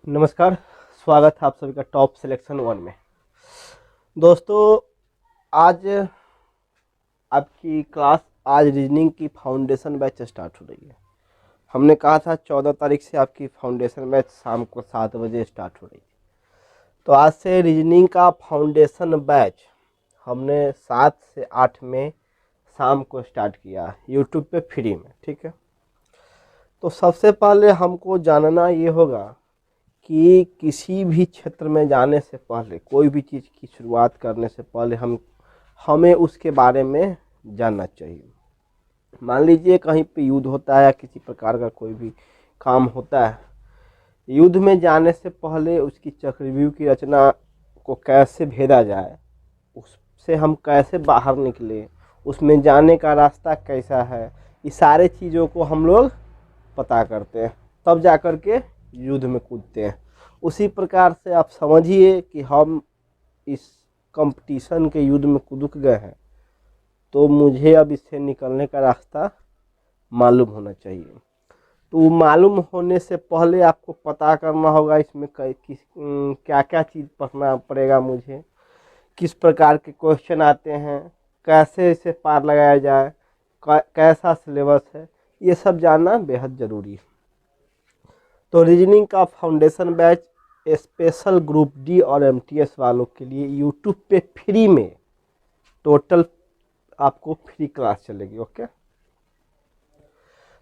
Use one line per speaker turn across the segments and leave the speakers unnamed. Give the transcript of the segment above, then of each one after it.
नमस्कार। स्वागत है आप सभी का टॉप सिलेक्शन 1 में। दोस्तों, आज आपकी क्लास रीजनिंग की फाउंडेशन बैच स्टार्ट हो रही है। हमने कहा था 14 तारीख से आपकी फाउंडेशन बैच शाम को 7 बजे स्टार्ट हो रही है। तो आज से रीजनिंग का फाउंडेशन बैच हमने 7 से 8 में शाम को स्टार्ट किया यूट्यूब पे फ्री में। ठीक है, तो सबसे पहले हमको जानना ये होगा कि किसी भी क्षेत्र में जाने से पहले, कोई भी चीज़ की शुरुआत करने से पहले हमें उसके बारे में जानना चाहिए। मान लीजिए कहीं पे युद्ध होता है या किसी प्रकार का कोई भी काम होता है, युद्ध में जाने से पहले उसकी चक्रव्यूह की रचना को कैसे भेदा जाए, उससे हम कैसे बाहर निकले, उसमें जाने का रास्ता कैसा है, ये सारे चीज़ों को हम लोग पता करते हैं, तब जा कर के युद्ध में कूदते हैं। उसी प्रकार से आप समझिए कि हम इस कंपटीशन के युद्ध में कूद गए हैं, तो मुझे अब इससे निकलने का रास्ता मालूम होना चाहिए। तो मालूम होने से पहले आपको पता करना होगा इसमें क्या क्या चीज़ पढ़ना पड़ेगा, मुझे किस प्रकार के क्वेश्चन आते हैं, कैसे इसे पार लगाया जाए, कैसा सिलेबस है, ये सब जानना बेहद ज़रूरी है। तो रीजनिंग का foundation batch special group D और एमटीएस वालों के लिए यूट्यूब पे फ्री में टोटल आपको फ्री क्लास चलेगी। ओके,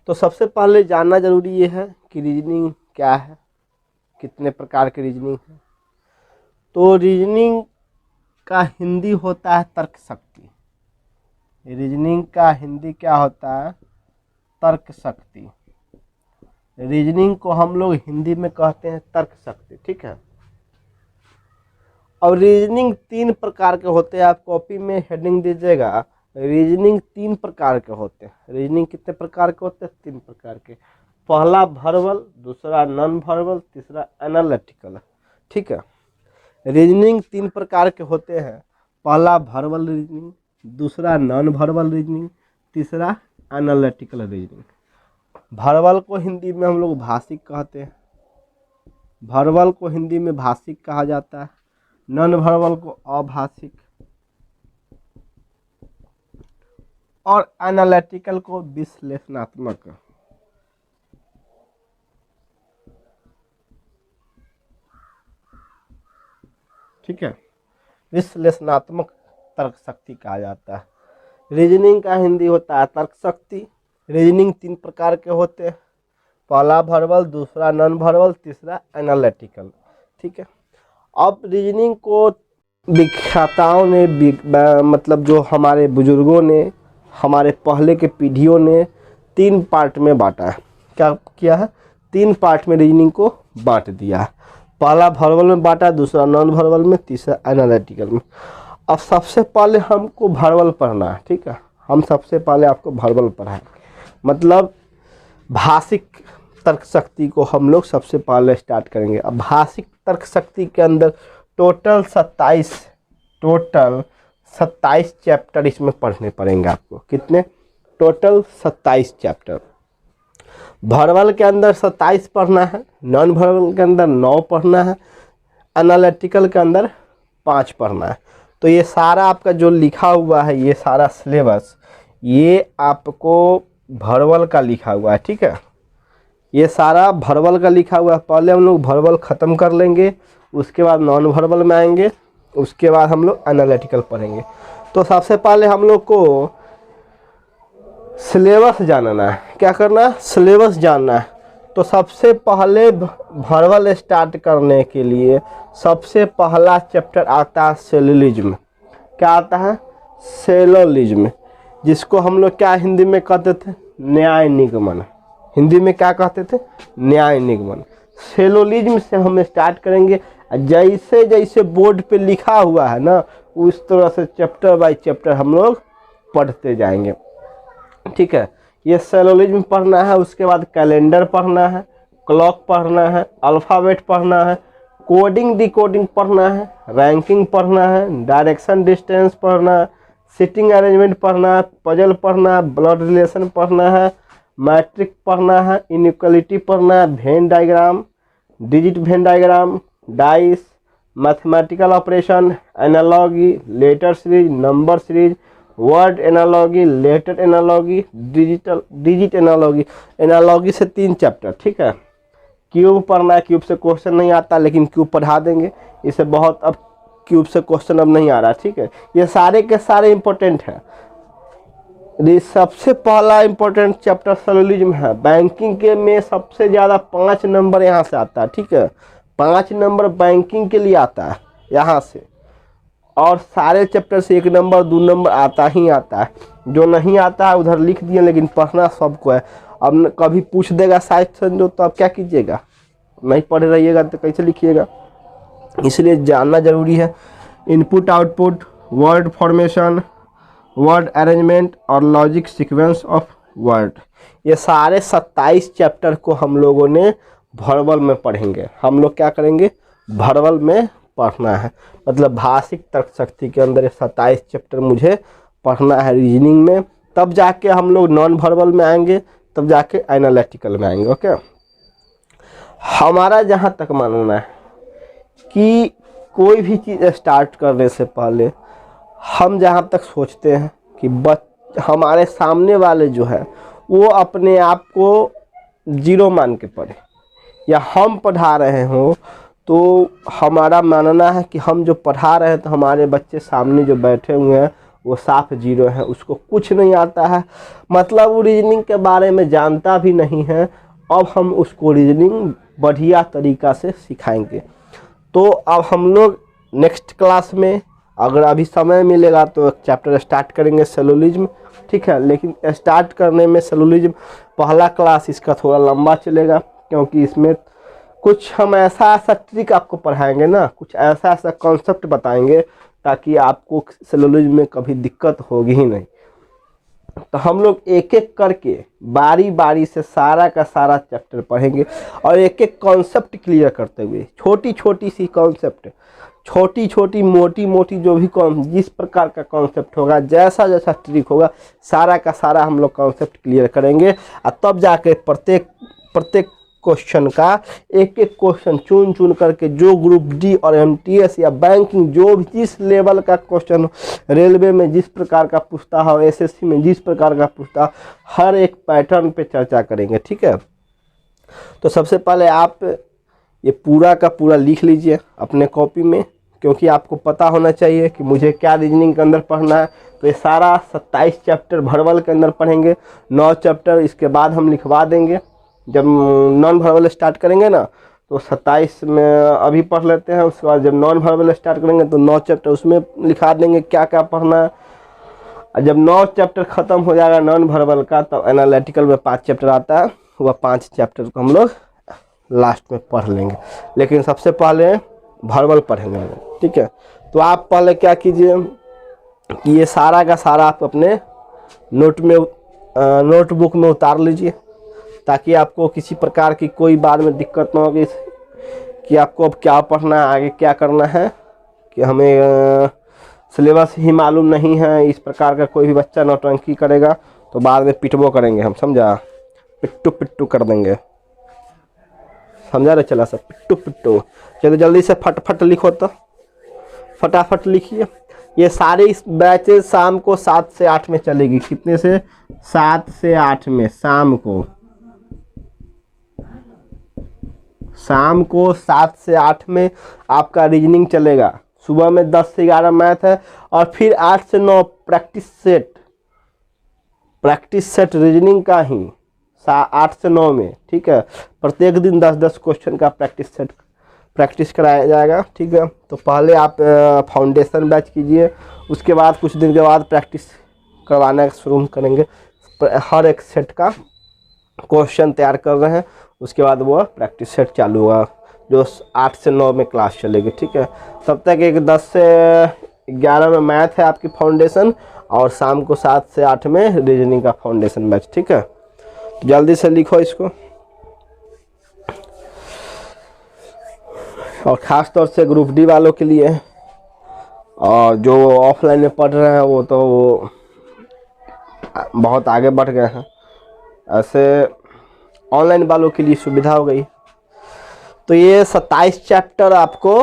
तो सबसे पहले जानना जरूरी ये है कि रीजनिंग क्या है, कितने प्रकार की रीजनिंग है। तो रीजनिंग का हिंदी होता है तर्क शक्ति। रीजनिंग का हिंदी क्या होता है? तर्क शक्ति। रीजनिंग को हम लोग हिंदी में कहते हैं तर्क शक्ति। ठीक है, और रीजनिंग 3 प्रकार के होते हैं। आप कॉपी में हेडिंग दीजिएगा, रीजनिंग 3 प्रकार के होते हैं। रीजनिंग कितने प्रकार के होते हैं? 3 प्रकार के। पहला वर्बल, दूसरा नॉन वर्बल, तीसरा एनालिटिकल। ठीक है, रीजनिंग 3 प्रकार के होते हैं। पहला वर्बल रीजनिंग, दूसरा नॉन वर्बल रीजनिंग, तीसरा एनालिटिकल रीजनिंग। वर्बल को हिंदी में हम लोग भाषिक कहते हैं। वर्बल को हिंदी में भाषिक कहा जाता है, नॉन वर्बल को अभाषिक, और एनालिटिकल को विश्लेषणात्मक। ठीक है, विश्लेषणात्मक तर्क शक्ति कहा जाता है। रीजनिंग का हिंदी होता है तर्क शक्ति। रीजनिंग 3 प्रकार के होते हैं। पहला वर्बल, दूसरा नॉन वर्बल, तीसरा एनालिटिकल। ठीक है, अब रीजनिंग को विख्याताओं ने मतलब जो हमारे बुजुर्गों ने, हमारे पहले के पीढ़ियों ने 3 पार्ट में बांटा है। क्या किया है? 3 पार्ट में रीजनिंग को बांट दिया है। पहला वर्बल में बांटा, दूसरा नॉन वर्बल में, तीसरा एनालिटिकल में। अब सबसे पहले हमको वर्बल पढ़ना है। ठीक है, हम सबसे पहले आपको वर्बल पढ़ाएं, मतलब भाषिक तर्क शक्ति को हम लोग सबसे पहले स्टार्ट करेंगे। अब भाषिक तर्क शक्ति के अंदर टोटल 27 चैप्टर इसमें पढ़ने पड़ेंगे आपको। कितने? Total 27 chapter. वर्बल के अंदर 27 पढ़ना है, नॉन वर्बल के अंदर 9 पढ़ना है, एनालिटिकल के अंदर 5 पढ़ना है। तो ये सारा आपका जो लिखा हुआ है, ये सारा सिलेबस, ये आपको वर्बल का लिखा हुआ है। ठीक है, ये सारा वर्बल का लिखा हुआ है। पहले हम लोग वर्बल ख़त्म कर लेंगे, उसके बाद नॉन वर्बल में आएंगे, उसके बाद हम लोग एनालिटिकल पढ़ेंगे। तो सबसे पहले हम लोग को सिलेबस जानना है। क्या करना है? सिलेबस जानना है। तो सबसे पहले वर्बल स्टार्ट करने के लिए सबसे पहला चैप्टर आता है सेलोलिज्म। क्या आता है? सेलोलिज्म, जिसको हम लोग क्या हिंदी में कहते थे? न्याय निगमन। हिंदी में क्या कहते थे? न्याय निगमन। सेलोलिज्म से हम स्टार्ट करेंगे। जैसे जैसे बोर्ड पे लिखा हुआ है ना, उस तरह से चैप्टर बाय चैप्टर हम लोग पढ़ते जाएंगे। ठीक है, ये सेलोलिज्म पढ़ना है। उसके बाद कैलेंडर पढ़ना है, क्लॉक पढ़ना है, अल्फ़ाबेट पढ़ना है, कोडिंग डिकोडिंग पढ़ना है, रैंकिंग पढ़ना है, डायरेक्शन डिस्टेंस पढ़ना है, सिटिंग अरेंजमेंट पढ़ना है, पजल पढ़ना है, ब्लड रिलेशन पढ़ना है, मैट्रिक पढ़ना है, इनइक्वालिटी पढ़ना है, Venn diagram, digit Venn diagram, dice, mathematical operation, analogy, letter series, number series, word analogy, letter analogy, digit analogy. Analogy से 3 चैप्टर, ठीक है। क्यूब पढ़ना है, क्यूब से क्वेश्चन नहीं आता लेकिन क्यूब पढ़ा देंगे, इसे बहुत अब क्यूब से क्वेश्चन अब नहीं आ रहा, ठीक है। ये सारे के सारे इंपॉर्टेंट हैं। सबसे पहला इंपॉर्टेंट चैप्टर सेलुलिज्म है। बैंकिंग के में सबसे ज़्यादा 5 नंबर यहाँ से आता है, ठीक है। 5 नंबर बैंकिंग के लिए आता है यहाँ से, और सारे चैप्टर से 1 नंबर 2 नंबर आता ही आता है। जो नहीं आता है उधर लिख दिए, लेकिन पढ़ना सबको है। अब कभी पूछ देगा साइंस समझो तो अब क्या कीजिएगा, नहीं पढ़े रहिएगा तो कैसे लिखिएगा, इसलिए जानना जरूरी है। Input output, word formation, word arrangement और लॉजिक सीक्वेंस ऑफ वर्ड, ये सारे 27 चैप्टर को हम लोगों ने वर्बल में पढ़ेंगे। हम लोग क्या करेंगे, वर्बल में पढ़ना है, मतलब भाषिक तर्क शक्ति के अंदर ये 27 चैप्टर मुझे पढ़ना है रीजनिंग में। तब जाके हम लोग नॉन वर्बल में आएंगे, तब जाके एनालिटिकल में आएंगे। ओके, हमारा जहाँ तक मानना है कि कोई भी चीज़ स्टार्ट करने से पहले हम जहाँ तक सोचते हैं कि हमारे सामने वाले जो है वो अपने आप को 0 मान के पढ़े, या हम पढ़ा रहे हो तो हमारा मानना है कि हम जो पढ़ा रहे हैं तो हमारे बच्चे सामने जो बैठे हुए हैं वो साफ 0 है, उसको कुछ नहीं आता है, मतलब वो रीजनिंग के बारे में जानता भी नहीं है। अब हम उसको रीजनिंग बढ़िया तरीक़ा से सिखाएंगे। तो अब हम लोग नेक्स्ट क्लास में अगर अभी समय मिलेगा तो एक चैप्टर स्टार्ट करेंगे सेलुलिज्म, ठीक है। लेकिन स्टार्ट करने में सेलुलिज्म पहला क्लास इसका थोड़ा लंबा चलेगा, क्योंकि इसमें कुछ हम ऐसा ट्रिक आपको पढ़ाएंगे ना, कुछ ऐसा कॉन्सेप्ट बताएंगे ताकि आपको सेलुलिज्म में कभी दिक्कत होगी ही नहीं। तो हम लोग एक एक करके बारी बारी से सारा का सारा चैप्टर पढ़ेंगे, और एक एक कॉन्सेप्ट क्लियर करते हुए, छोटी छोटी सी कॉन्सेप्ट, छोटी छोटी मोटी मोटी जो भी जिस प्रकार का कॉन्सेप्ट होगा, जैसा जैसा ट्रिक होगा, सारा का सारा हम लोग कॉन्सेप्ट क्लियर करेंगे। और तब जाके प्रत्येक क्वेश्चन का एक एक क्वेश्चन चुन चुन करके, जो ग्रुप डी और एमटीएस या बैंकिंग जो भी जिस लेवल का क्वेश्चन, रेलवे में जिस प्रकार का पूछता हो, एसएससी में जिस प्रकार का पूछता, हर एक पैटर्न पे चर्चा करेंगे, ठीक है। तो सबसे पहले आप ये पूरा का पूरा लिख लीजिए अपने कॉपी में, क्योंकि आपको पता होना चाहिए कि मुझे क्या रीजनिंग के अंदर पढ़ना है। तो ये सारा 27 चैप्टर वर्बल के अंदर पढ़ेंगे, 9 चैप्टर इसके बाद हम लिखवा देंगे। जब नॉन वर्बल स्टार्ट करेंगे ना तो 27 में अभी पढ़ लेते हैं, उसके बाद जब नॉन वर्बल स्टार्ट करेंगे तो 9 चैप्टर उसमें लिखा देंगे क्या क्या पढ़ना है। और जब 9 चैप्टर ख़त्म हो जाएगा नॉन वर्बल का, तो एनालिटिकल में 5 चैप्टर आता है, वह 5 चैप्टर को हम लोग लास्ट में पढ़ लेंगे। लेकिन सबसे पहले वर्बल पढ़ेंगे, ठीक है। तो आप पहले क्या कीजिए कि ये सारा का सारा आप अपने नोटबुक में उतार लीजिए, ताकि आपको किसी प्रकार की कोई बाद में दिक्कत ना होगी कि आपको अब क्या पढ़ना है, आगे क्या करना है, कि हमें सिलेबस ही मालूम नहीं है। इस प्रकार का कोई भी बच्चा नौटंकी करेगा तो बाद में पिटबो करेंगे हम, समझा, पिट्टू पिट्टू कर देंगे, समझा रहे चला सब, पिट्टू पिट्टू। चलो जल्दी से फटाफट लिखो, तो फटाफट लिखिए। ये सारी बैचेस शाम को 7 से 8 में चलेगी। कितने से? 7 से 8 में, शाम को 7 से 8 में आपका रीजनिंग चलेगा। सुबह में 10 से 11 मैथ है, और फिर 8 से 9 प्रैक्टिस सेट रीजनिंग का ही 8 से 9 में, ठीक है। प्रत्येक दिन 10-10 क्वेश्चन का प्रैक्टिस कराया जाएगा, ठीक है। तो पहले आप फाउंडेशन बैच कीजिए, उसके बाद कुछ दिन के बाद प्रैक्टिस करवाना शुरू करेंगे। हर एक सेट का क्वेश्चन तैयार कर रहे हैं, उसके बाद वो प्रैक्टिस सेट चालू हुआ, जो 8 से 9 में क्लास चलेगी, ठीक है। तब तक एक 10 से 11 में मैथ है आपकी फाउंडेशन, और शाम को 7 से 8 में रीजनिंग का फाउंडेशन बैच, ठीक है। जल्दी से लिखो इसको। और ख़ास तौर से ग्रुप डी वालों के लिए, और जो ऑफलाइन में पढ़ रहे हैं वो तो बहुत आगे बढ़ गए हैं, ऐसे ऑनलाइन वालों के लिए सुविधा हो गई। तो ये 27 चैप्टर आपको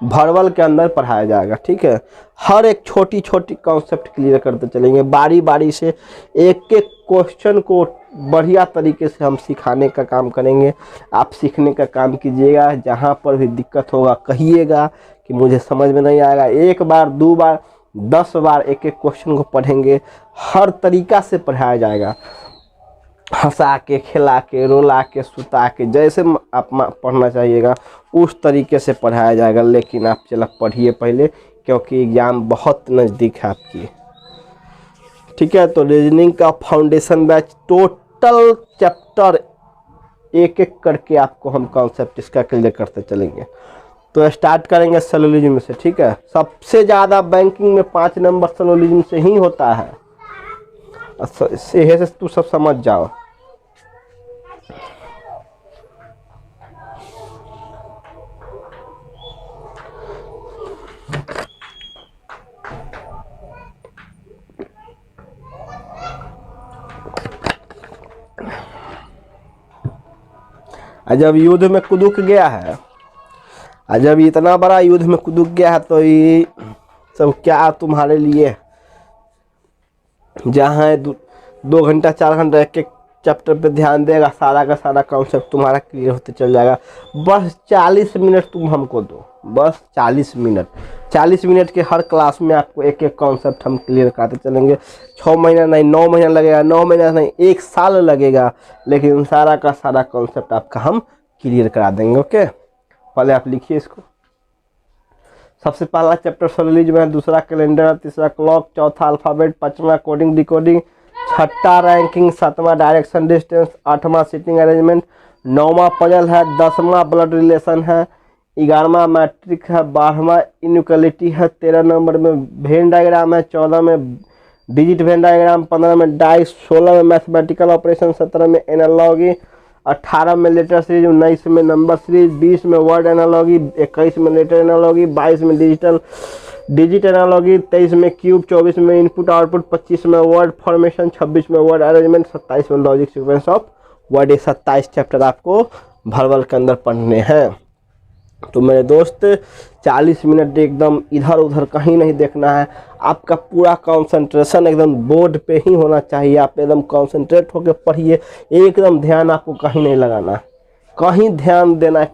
वर्बल के अंदर पढ़ाया जाएगा, ठीक है। हर एक छोटी छोटी कॉन्सेप्ट क्लियर करते चलेंगे, बारी बारी से एक एक क्वेश्चन को बढ़िया तरीके से हम सिखाने का काम करेंगे। आप सीखने का काम कीजिएगा, जहाँ पर भी दिक्कत होगा कहिएगा कि मुझे समझ में नहीं आएगा। एक बार 2 बार 10 बार एक एक क्वेश्चन को पढ़ेंगे, हर तरीका से पढ़ाया जाएगा, हंसा के, खिला के, रुला के, सुता के, जैसे आप पढ़ना चाहिएगा उस तरीके से पढ़ाया जाएगा। लेकिन आप चला पढ़िए पहले, क्योंकि एग्ज़ाम बहुत नज़दीक है आपकी, ठीक है। तो रीजनिंग का फाउंडेशन बैच टोटल चैप्टर एक एक करके आपको हम कॉन्सेप्ट इसका क्लियर करते चलेंगे। तो स्टार्ट करेंगे सिलोजिज्म से, ठीक है। सबसे ज़्यादा बैंकिंग में 5 नंबर सिलोजिज्म से ही होता है, से तू सब समझ जाओ। जब युद्ध में कुदुक गया है, जब इतना बड़ा युद्ध में कुदुक गया है, तो ये सब क्या तुम्हारे लिए, जहाँ 2 घंटा 4 घंटा एक एक चैप्टर पे ध्यान देगा, सारा का सारा कॉन्सेप्ट तुम्हारा क्लियर होते चल जाएगा। बस 40 मिनट तुम हमको दो, बस 40 मिनट। 40 मिनट के हर क्लास में आपको एक एक कॉन्सेप्ट हम क्लियर कराते चलेंगे। 6 महीना नहीं, 9 महीना लगेगा, 9 महीना नहीं, 1 साल लगेगा, लेकिन सारा का सारा कॉन्सेप्ट आपका हम क्लियर करा देंगे। ओके, पहले आप लिखिए इसको। सबसे पहला चैप्टर सिलोजिज्म है, दूसरा कैलेंडर, तीसरा क्लॉक, चौथा अल्फ़ाबेट, पांचवा कोडिंग डिकोडिंग, छठा रैंकिंग, सातवां डायरेक्शन डिस्टेंस, आठवां सीटिंग अरेंजमेंट, 9वां पजल है, 10वां ब्लड रिलेशन है, 11वां मैट्रिक है, 12वां इनइक्वालिटी है, 13 नंबर में वेन डायग्राम है, 14 में डिजिट वेन डायग्राम, 15 में डाइस, 16 में मैथमेटिकल ऑपरेशन, 17 में एनालॉगी, 18 में लेटर सीरीज, 19 में नंबर सीरीज, 20 में वर्ड एनालॉगी, 21 में लेटर एनालॉगी, 22 में डिजिट एनालॉगी, 23 में क्यूब, 24 में इनपुट आउटपुट, 25 में वर्ड फॉर्मेशन, 26 में वर्ड अरेंजमेंट, 27 में लॉजिक सीक्वेंस ऑफ वर्ड। ये 27 चैप्टर आपको वर्बल के अंदर पढ़ने हैं। तो मेरे दोस्त 40 मिनट एकदम इधर उधर कहीं नहीं देखना है, आपका पूरा कंसंट्रेशन एकदम बोर्ड पे ही होना चाहिए। आप एकदम कंसंट्रेट होकर पढ़िए, एकदम ध्यान आपको कहीं नहीं लगाना है, कहीं ध्यान देना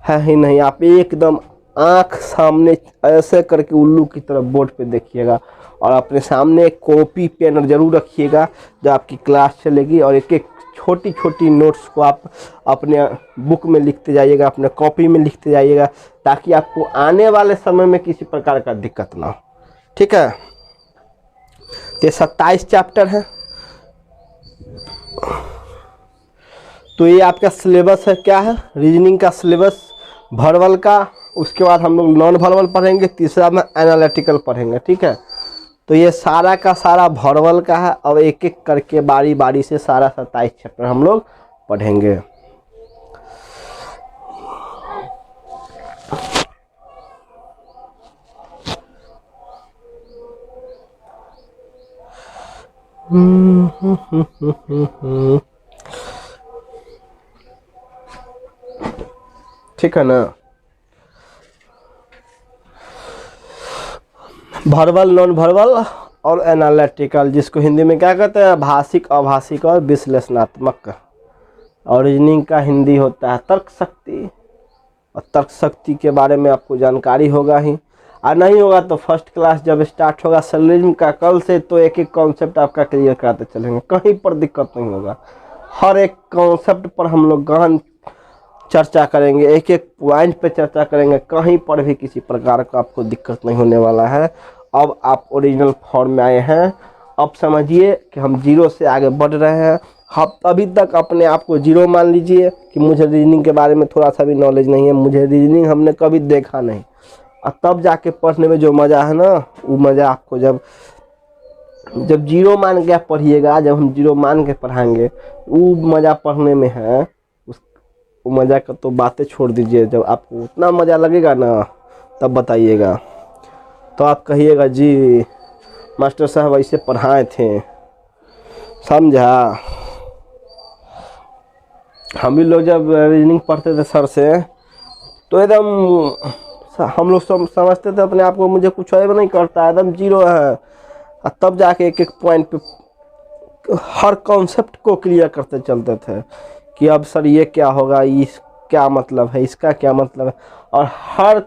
है ही नहीं। आप एकदम आँख सामने ऐसे करके उल्लू की तरफ बोर्ड पे देखिएगा, और अपने सामने कॉपी पेन जरूर रखिएगा जब आपकी क्लास चलेगी, और एक एक छोटी छोटी नोट्स को आप अपने बुक में लिखते जाइएगा, अपने कॉपी में लिखते जाइएगा, ताकि आपको आने वाले समय में किसी प्रकार का दिक्कत ना हो, ठीक है। ये 27 चैप्टर है। तो ये आपका सिलेबस है, क्या है, रीजनिंग का सिलेबस वर्बल का। उसके बाद हम लोग नॉन वर्बल पढ़ेंगे, तीसरा में एनालिटिकल पढ़ेंगे, ठीक है। तो ये सारा का सारा वर्बल का है, और एक एक करके बारी बारी से सारा 27 चैप्टर हम लोग पढ़ेंगे। ठीक है ना। वर्बल, नॉन वर्बल और एनालिटिकल, जिसको हिंदी में क्या कहते हैं, भाषिक, अभाषिक और विश्लेषणात्मक। और रीजनिंग का हिंदी होता है तर्क शक्ति, और तर्क शक्ति के बारे में आपको जानकारी होगा ही, और नहीं होगा तो फर्स्ट क्लास जब स्टार्ट होगा सिलोजिज्म का कल से, तो एक एक कॉन्सेप्ट आपका क्लियर कराते चलेंगे, कहीं पर दिक्कत नहीं होगा। हर एक कॉन्सेप्ट पर हम लोग गहन चर्चा करेंगे, एक एक पॉइंट पे चर्चा करेंगे, कहीं पर भी किसी प्रकार का आपको दिक्कत नहीं होने वाला है। अब आप ओरिजिनल फॉर्म में आए हैं, अब समझिए कि हम जीरो से आगे बढ़ रहे हैं। आप अभी तक अपने आप को जीरो मान लीजिए कि मुझे रीजनिंग के बारे में थोड़ा सा भी नॉलेज नहीं है, मुझे रीजनिंग हमने कभी देखा नहीं, और तब जाके पढ़ने में जो मज़ा है ना, वो मज़ा आपको जब जीरो मान के पढ़िएगा, जब हम जीरो मान के पढ़ाएंगे, वो मज़ा पढ़ने में है। वो मज़ा का तो बातें छोड़ दीजिए, जब आपको उतना मज़ा लगेगा ना तब बताइएगा, तो आप कहिएगा जी मास्टर साहब ऐसे पढ़ाए थे, समझा। हम भी लोग जब रीजनिंग पढ़ते थे सर से तो एकदम हम लोग समझते थे अपने आप को मुझे कुछ और नहीं करता, एकदम जीरो है। और तब जाके एक एक पॉइंट पे हर कॉन्सेप्ट को क्लियर करते चलते थे कि अब सर ये क्या होगा, इस क्या मतलब है, इसका क्या मतलब है। और हर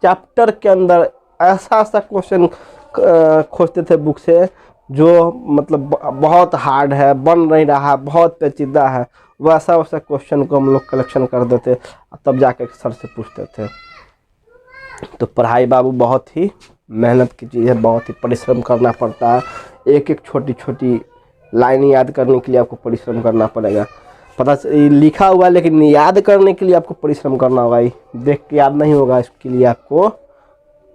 चैप्टर के अंदर ऐसा ऐसा क्वेश्चन खोजते थे बुक से जो मतलब बहुत हार्ड है, बन नहीं रहा, बहुत पेचीदा है, वैसा वैसा क्वेश्चन को हम लोग कलेक्शन कर देते तब जाके सर से पूछते थे। तो पढ़ाई बाबू बहुत ही मेहनत की चीज़ है, बहुत ही परिश्रम करना पड़ता है। एक एक छोटी छोटी लाइन याद करने के लिए आपको परिश्रम करना पड़ेगा। पता लिखा हुआ है लेकिन याद करने के लिए आपको परिश्रम करना होगा। देख के याद नहीं होगा, इसके लिए आपको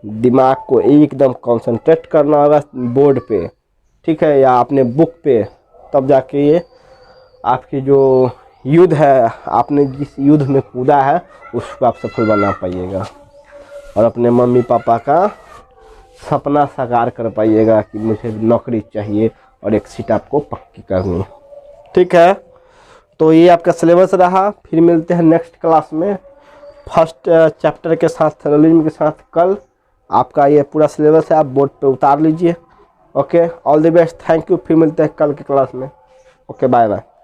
दिमाग को एकदम कंसंट्रेट करना होगा बोर्ड पे, ठीक है, या अपने बुक पे। तब जाके ये आपकी जो युद्ध है, आपने जिस युद्ध में कूदा है उसको आप सफल बना पाइएगा और अपने मम्मी पापा का सपना साकार कर पाइएगा कि मुझे नौकरी चाहिए और एक सीट आपको पक्की करनी, ठीक है। तो ये आपका सिलेबस रहा। फिर मिलते हैं नेक्स्ट क्लास में फर्स्ट चैप्टर के साथ, थ्योरलिज्म के साथ। कल आपका ये पूरा सिलेबस है, आप बोर्ड पे उतार लीजिए। Okay, all the best, thank you. फिर मिलते हैं कल की क्लास में। Okay, bye bye.